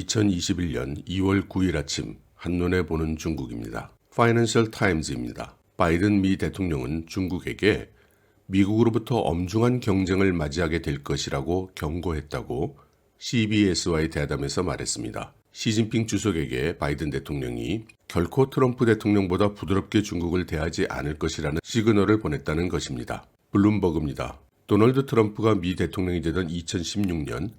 2021년 2월 9일 아침 한눈에 보는 중국입니다. 파이낸셜 타임즈입니다. 바이든 미 대통령은 중국에게 미국으로부터 엄중한 경쟁을 맞이하게 될 것이라고 경고했다고 CBS와의 대담에서 말했습니다. 시진핑 주석에게 바이든 대통령이 결코 트럼프 대통령보다 부드럽게 중국을 대하지 않을 것이라는 시그널을 보냈다는 것입니다. 블룸버그입니다. 도널드 트럼프가 미 대통령이 되던 2016년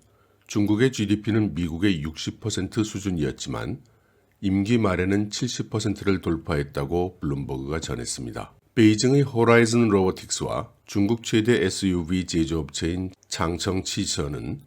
중국의 GDP는 미국의 60% 수준이었지만 임기 말에는 70%를 돌파했다고 블룸버그가 전했습니다. 베이징의 호라이즌 로보틱스와 중국 최대 SUV 제조업체인 장청치셔는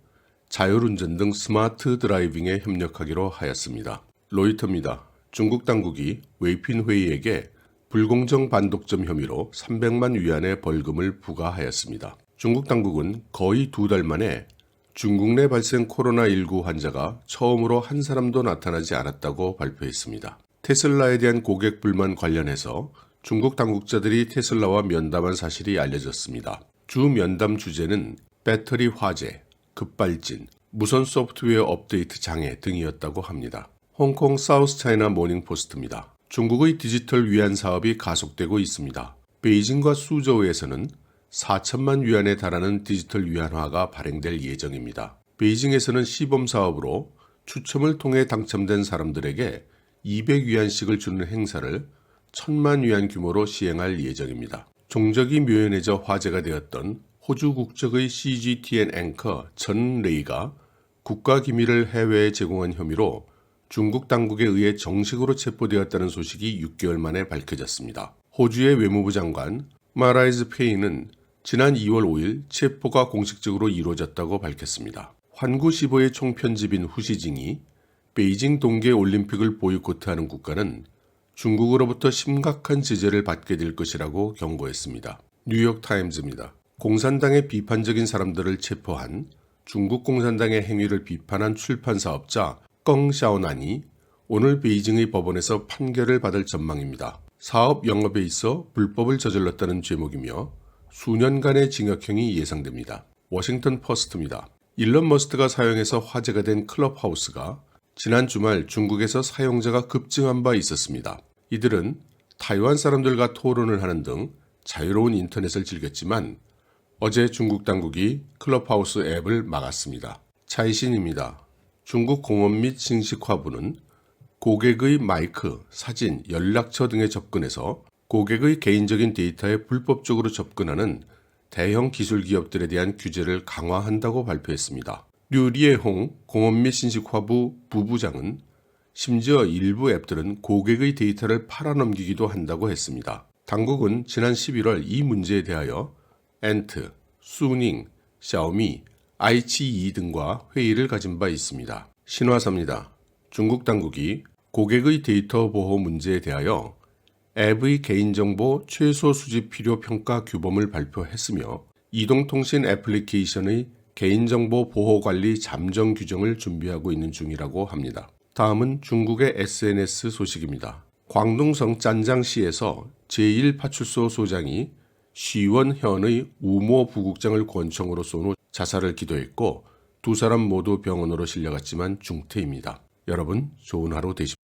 자율운전 등 스마트 드라이빙에 협력하기로 하였습니다. 로이터입니다. 중국 당국이 웨이핀 회의에게 불공정 반독점 혐의로 300만 위안의 벌금을 부과하였습니다. 중국 당국은 거의 2달 만에 중국 내 발생 코로나19 환자가 처음으로 한 사람도 나타나지 않았다고 발표했습니다. 테슬라에 대한 고객 불만 관련해서 중국 당국자들이 테슬라와 면담한 사실이 알려졌습니다. 주 면담 주제는 배터리 화재, 급발진, 무선 소프트웨어 업데이트 장애 등이었다고 합니다. 홍콩 사우스차이나 모닝포스트입니다. 중국의 디지털 위안 사업이 가속되고 있습니다. 베이징과 수저우에서는 4천만 위안에 달하는 디지털 위안화가 발행될 예정입니다. 베이징에서는 시범 사업으로 추첨을 통해 당첨된 사람들에게 200위안씩을 주는 행사를 1000만 위안 규모로 시행할 예정입니다. 종적이 묘연해져 화제가 되었던 호주 국적의 CGTN 앵커 전 레이가 국가기밀을 해외에 제공한 혐의로 중국 당국에 의해 정식으로 체포되었다는 소식이 6개월 만에 밝혀졌습니다. 호주의 외무부 장관 마라이즈 페이는 지난 2월 5일 체포가 공식적으로 이루어졌다고 밝혔습니다. 환구시보의 총편집인 후시징이 베이징 동계올림픽을 보이콧하는 국가는 중국으로부터 심각한 제재를 받게 될 것이라고 경고했습니다. 뉴욕타임즈입니다. 공산당의 비판적인 사람들을 체포한 중국 공산당의 행위를 비판한 출판사업자 껑 샤오난이 오늘 베이징의 법원에서 판결을 받을 전망입니다. 사업 영업에 있어 불법을 저질렀다는 죄목이며 수년간의 징역형이 예상됩니다. 워싱턴 포스트입니다. 일론 머스크가 사용해서 화제가 된 클럽하우스가 지난 주말 중국에서 사용자가 급증한 바 있었습니다. 이들은 타이완 사람들과 토론을 하는 등 자유로운 인터넷을 즐겼지만 어제 중국 당국이 클럽하우스 앱을 막았습니다. 차이신입니다. 중국 공업 및 신식화부는 고객의 마이크, 사진, 연락처 등에 접근해서 고객의 개인적인 데이터에 불법적으로 접근하는 대형 기술 기업들에 대한 규제를 강화한다고 발표했습니다. 류리에홍 공업 및 신식화부 부부장은 심지어 일부 앱들은 고객의 데이터를 팔아넘기기도 한다고 했습니다. 당국은 지난 11월 이 문제에 대하여 엔트, 수닝, 샤오미, 아이치이 등과 회의를 가진 바 있습니다. 신화사입니다. 중국 당국이 고객의 데이터 보호 문제에 대하여 앱의 개인정보 최소 수집 필요 평가 규범을 발표했으며 이동통신 애플리케이션의 개인정보 보호관리 잠정 규정을 준비하고 있는 중이라고 합니다. 다음은 중국의 SNS 소식입니다. 광둥성 짠장시에서 제1파출소 소장이 시원현의 우모 부국장을 권총으로 쏜 후 자살을 기도했고 두 사람 모두 병원으로 실려갔지만 중태입니다. 여러분 좋은 하루 되십시오.